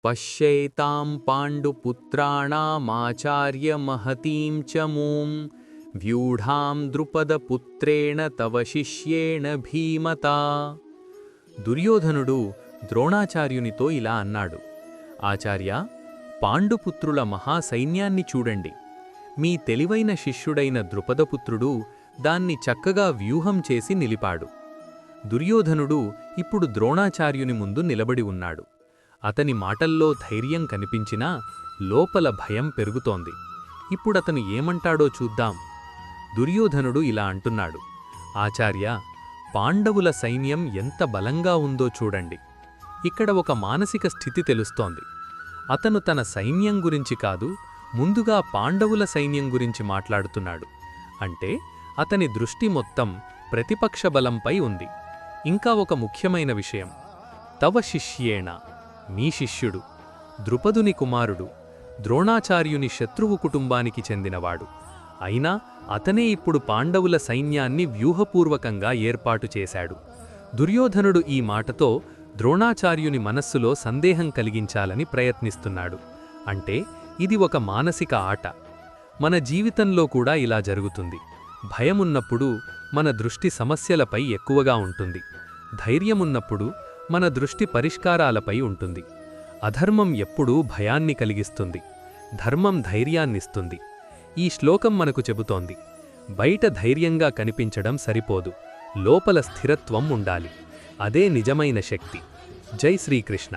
పశ్యైతాం పాండుపుత్రాణామాచార్యమహతీం చ మూం వ్యూఢాం ద్రుపదపుత్రేణ తవ శిష్యేణ భీమతా. దుర్యోధనుడు ద్రోణాచార్యునితో ఇలా అన్నాడు: ఆచార్య, పాండుపుత్రుల మహాసైన్యాన్ని చూడండి. మీ తెలివైన శిష్యుడైన ద్రుపదపుత్రుడు దాన్ని చక్కగా వ్యూహం చేసి నిలిపాడు. దుర్యోధనుడు ఇప్పుడు ద్రోణాచార్యుని ముందు నిలబడి ఉన్నాడు. అతని మాటల్లో ధైర్యం కనిపించినా లోపల భయం పెరుగుతోంది. ఇప్పుడతను ఏమంటాడో చూద్దాం. దుర్యోధనుడు ఇలా అంటున్నాడు: ఆచార్య, పాండవుల సైన్యం ఎంత బలంగా ఉందో చూడండి. ఇక్కడ ఒక మానసిక స్థితి తెలుస్తోంది. అతను తన సైన్యం గురించి కాదు, ముందుగా పాండవుల సైన్యం గురించి మాట్లాడుతున్నాడు. అంటే అతని దృష్టి మొత్తం ప్రతిపక్ష బలంపై ఉంది. ఇంకా ఒక ముఖ్యమైన విషయం: తవ శిష్యేణ, మీ శిష్యుడు, ద్రుపదుని కుమారుడు, ద్రోణాచార్యుని శత్రువు కుటుంబానికి చెందినవాడు. అయినా అతనే ఇప్పుడు పాండవుల సైన్యాన్ని వ్యూహపూర్వకంగా ఏర్పాటు చేశాడు. దుర్యోధనుడు ఈ మాటతో ద్రోణాచార్యుని మనస్సులో సందేహం కలిగించాలని ప్రయత్నిస్తున్నాడు. అంటే ఇది ఒక మానసిక ఆట. మన జీవితంలో కూడా ఇలా జరుగుతుంది. భయమున్నప్పుడు మన దృష్టి సమస్యలపై ఎక్కువగా ఉంటుంది. ధైర్యమున్నప్పుడు మన దృష్టి పరిష్కారాలపై ఉంటుంది. అధర్మం ఎప్పుడూ భయాన్ని కలిగిస్తుంది, ధర్మం ధైర్యాన్నిస్తుంది. ఈ శ్లోకం మనకు చెబుతోంది: బయట ధైర్యంగా కనిపించడం సరిపోదు, లోపల స్థిరత్వం ఉండాలి. అదే నిజమైన శక్తి. జై శ్రీకృష్ణ.